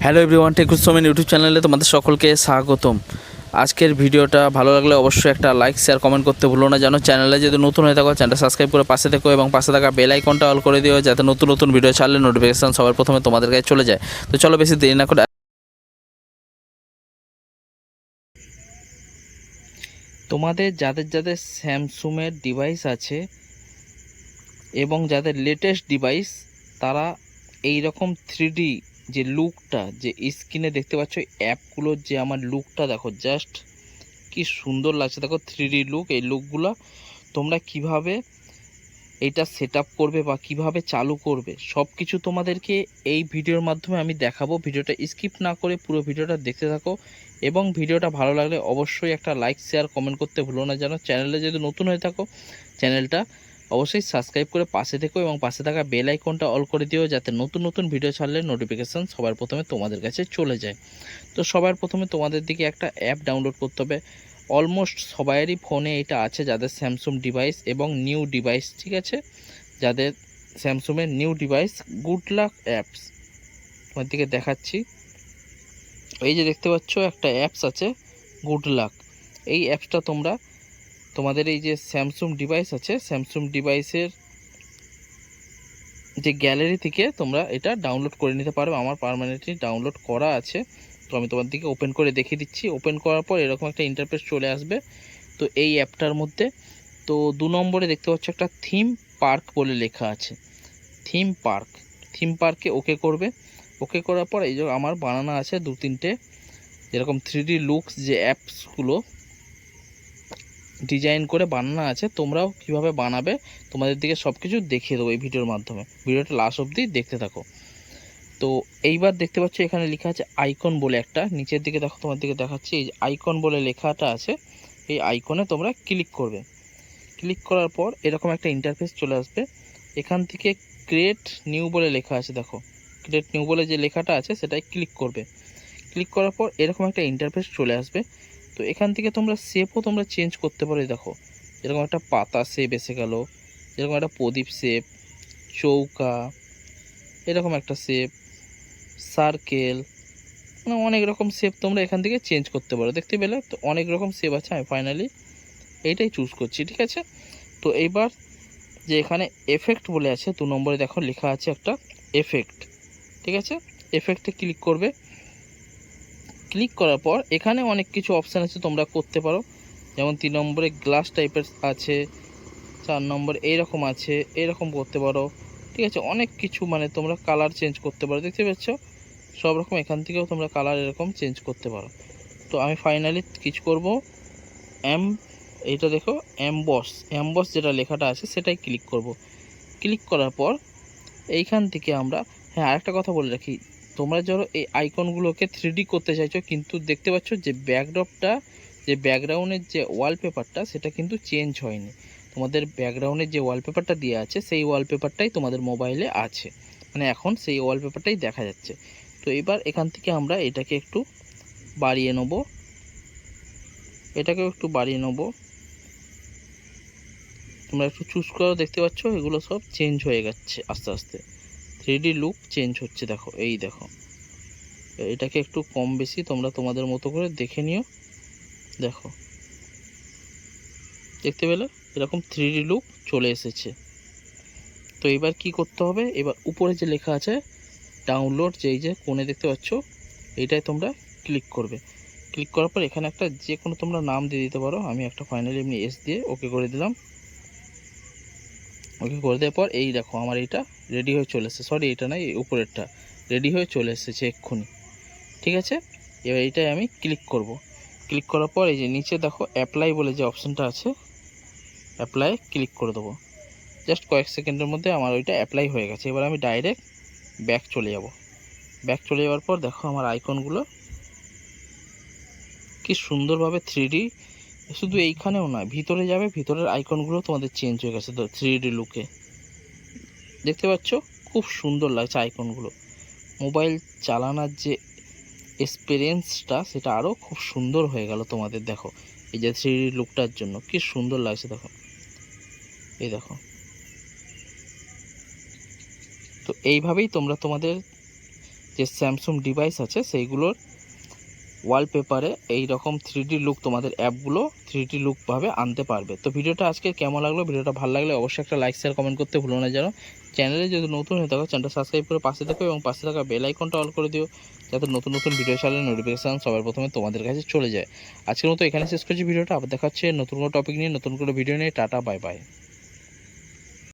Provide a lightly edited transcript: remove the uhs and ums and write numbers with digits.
Hello everyone, টেকুসমিন YouTube চ্যানেলে তোমাদের সকলকে স্বাগতম। আজকের ভিডিওটা ভালো লাগলে অবশ্যই একটা লাইক শেয়ার কমেন্ট করতে ভুলো না। যেন চ্যানেলে যদি নতুন হয়ে থাকো চ্যানেলটা সাবস্ক্রাইব করে পাশে থেকো এবং পাশে থাকা বেল আইকনটা অল করে দিও, যাতে নতুন নতুন ভিডিও ছাড়লে নোটিফিকেশান সবার প্রথমে তোমাদের কাছে চলে যায়। তো চলো বেশি দেরি না করে, তোমাদের যাদের যাদের স্যামসুংয়ের ডিভাইস আছে এবং যাদের লেটেস্ট ডিভাইস, তারা এই রকম 3D যে লুকটা, যে স্ক্রিনে দেখতে পাচ্ছ অ্যাপগুলোর যে আমার লুকটা দেখো, জাস্ট কি সুন্দর লাগছে দেখো 3D লুক। এই লুকগুলো তোমরা কিভাবে এইটা সেট আপ করবে বা কিভাবে চালু করবে সব কিছু তোমাদেরকে এই ভিডিওর মাধ্যমে আমি দেখাবো। ভিডিওটা স্কিপ না করে পুরো ভিডিওটা দেখতে থাকো এবং ভিডিওটা ভালো লাগলে অবশ্যই একটা লাইক শেয়ার কমেন্ট করতে ভুলো না। যেন চ্যানেলে যদি নতুন হয়ে থাকো চ্যানেলটা অবশ্যই সাবস্ক্রাইব করে পাশে থেকো এবং পাশে থাকা বেল আইকনটা অল করে দিও, যাতে নতুন নতুন ভিডিও ছাড়লে নোটিফিকেশান সবার প্রথমে তোমাদের কাছে চলে যায়। তো সবার প্রথমে তোমাদের দিকে একটা অ্যাপ ডাউনলোড করতে হবে। অলমোস্ট সবাইয়েরই ফোনে এটা আছে, যাদের স্যামসুং ডিভাইস এবং নিউ ডিভাইস, ঠিক আছে। যাদের স্যামসুংয়ের new device, Good Lock apps তোমার দিকে দেখাচ্ছি। এই যে দেখতে পাচ্ছ একটা অ্যাপস আছে গুড লাক। এই অ্যাপসটা তোমরা তোমাদের এই যে স্যামসুং ডিভাইস আছে, স্যামসুং ডিভাইসের যে গ্যালারি থেকে তোমরা এটা ডাউনলোড করে নিতে পারবে। আমার পার্মানেন্টলি ডাউনলোড করা আছে, তো আমি তোমার দিকে ওপেন করে দেখিয়ে দিচ্ছি। ওপেন করার পর এরকম একটা ইন্টারফেস চলে আসবে। তো এই অ্যাপটার মধ্যে তো 2 নম্বরে দেখতে পাচ্ছ একটা থিম পার্ক বলে লেখা আছে। থিম পার্কে ওকে করবে। ওকে করার পর এই যে আমার বানানো আছে 2-3টে যেরকম 3D লুকস যে অ্যাপসগুলো ডিজাইন করে বানানো আছে, তোমরাও কিভাবে বানাবে তোমাদের দিকে সব কিছু দেখিয়ে দেবো এই ভিডিওর মাধ্যমে। ভিডিওটা লাস্ট অবধি দেখতে থাকো। তো এইবার দেখতে পাচ্ছ এখানে লেখা আছে আইকন বলে একটা, নিচের দিকে দেখো, তোমার দিকে দেখাচ্ছি। এই যে আইকন বলে লেখাটা আছে, এই আইকনে তোমরা ক্লিক করবে। ক্লিক করার পর এরকম একটা ইন্টারফেস চলে আসবে। এখান থেকে ক্রিয়েট নিউ বলে লেখা আছে, দেখো ক্রিয়েট নিউ বলে যে লেখাটা আছে সেটাই ক্লিক করবে। ক্লিক করার পর এরকম একটা ইন্টারফেস চলে আসবে। তো এখান থেকে তোমরা শেপও তোমরা চেঞ্জ করতে পারো। দেখো এরকম একটা পাতা শেপ এসে গেল, এরকম একটা প্রদীপ শেপ, চৌকা, এরকম একটা শেপ, সার্কেল, মানে অনেক রকম শেপ তোমরা এখান থেকে চেঞ্জ করতে পারো। দেখতে পেলে তো অনেক রকম শেপ আছে, আমি ফাইনালি এইটাই চুজ করছি, ঠিক আছে। তো এইবার যে এখানে এফেক্ট বলে আছে 2 নম্বরে দেখো লেখা আছে একটা এফেক্ট, ঠিক আছে। এফেক্টে ক্লিক করবে। ক্লিক করার পর এখানে অনেক কিছু অপশান আছে, তোমরা করতে পারো। যেমন 3 নম্বরে গ্লাস টাইপের আছে, 4 নম্বরে এইরকম আছে, এইরকম করতে পারো, ঠিক আছে। অনেক কিছু মানে তোমরা কালার চেঞ্জ করতে পারো, দেখতে পাচ্ছ সব রকম এখান থেকেও তোমরা কালার এরকম চেঞ্জ করতে পারো। তো আমি ফাইনালি কিছু করব, এম এইটা দেখো অ্যাম্বস যেটা লেখাটা আছে সেটাই ক্লিক করব। ক্লিক করার পর এইখান থেকে আমরা, হ্যাঁ আরেকটা কথা বলে রাখি, তোমরা ধরো এই আইকনগুলোকে 3D করতে চাইছো, কিন্তু দেখতে পাচ্ছ যে ব্যাকড্রপটা, যে ব্যাকগ্রাউন্ডের যে ওয়ালপেপারটা সেটা কিন্তু চেঞ্জ হয়নি। তোমাদের ব্যাকগ্রাউন্ডের যে ওয়ালপেপারটা দেওয়া আছে সেই ওয়ালপেপারটাই তোমাদের মোবাইলে আছে, মানে এখন সেই ওয়ালপেপারটাই দেখা যাচ্ছে। তো এবার এখান থেকে আমরা এটাকে একটু বাড়িয়ে নেব, এটাকেও একটু বাড়িয়ে নেব। তোমরা একটু চুজ করো, দেখতে পাচ্ছ এগুলো সব চেঞ্জ হয়ে যাচ্ছে আস্তে আস্তে, 3D লুক চেঞ্জ হচ্ছে। দেখো এই দেখো, এটাকে একটু কম বেশি তোমরা তোমাদের মতো করে দেখে নিও। দেখো দেখতে পেলে এরকম 3D লুক চলে এসেছে। তো এবার কি করতে হবে, এবার উপরে যে লেখা আছে ডাউনলোড, যে এই যে কোণে দেখতে পাচ্ছ এইটাই তোমরা ক্লিক করবে। ক্লিক করার পর এখানে একটা যে কোনো তোমরা নাম দিয়ে দিতে পারো। আমি একটা ফাইনালি এমনি এস দিয়ে ওকে করে দিলাম। ওকে করে দেওয়ার পর এই দেখো আমার এইটা রেডি হয়ে চলে এসেছে, সরি এটা নয়, এই উপরেরটা রেডি হয়ে চলে এসেছে এক্ষুনি, ঠিক আছে। এবার এইটাই আমি ক্লিক করব। ক্লিক করার পর এই যে নিচে দেখো অ্যাপ্লাই বলে যে অপশানটা আছে, অ্যাপ্লাই ক্লিক করে দেবো। জাস্ট কয়েক সেকেন্ডের মধ্যে আমার ওইটা অ্যাপ্লাই হয়ে গেছে। এবার আমি ডাইরেক্ট ব্যাক চলে যাব। ব্যাক চলে যাওয়ার পর দেখো আমার আইকনগুলো কি সুন্দরভাবে 3D, শুধু এইখানেও নয় ভিতরে যাবে, ভিতরের আইকনগুলো তোমাদের চেঞ্জ হয়ে গেছে তো 3D লুকে, দেখতে পাচ্ছ খুব সুন্দর লাগছে আইকনগুলো। মোবাইল চালানোর যে এক্সপিরিয়েন্সটা সেটা আরও খুব সুন্দর হয়ে গেল তোমাদের। দেখো এই যে 3D লুকটার জন্য কি সুন্দর লাগছে, দেখো এই দেখো। তো এইভাবেই তোমরা তোমাদের যে স্যামসাং ডিভাইস আছে সেইগুলোর ওয়ালপেপারে এই রকম 3D লুক তোমাদের অ্যাপগুলো 3D লুকভাবে আনতে পারবে। তো ভিডিওটা আজকে কেমন লাগলো, ভিডিওটা ভালো লাগলে অবশ্যই একটা লাইক শেয়ার কমেন্ট করতে ভুলো না যেন। চ্যানেলে যদি নতুন হয়ে থাকো চ্যানেলটা সাবস্ক্রাইব করে পাশে থাকো এবং পাশে থাকা বেল আইকনটা অল করে দিও, যাতে নতুন নতুন ভিডিও ছাড়লে নোটিফিকেশান সবার প্রথমে তোমাদের কাছে চলে যায়। আজকের মতো এখানে শেষ করছি ভিডিওটা, আবার দেখা হচ্ছে নতুন কোনো টপিক নিয়ে, নতুন কোনো ভিডিও নিয়ে। Tata, bye bye.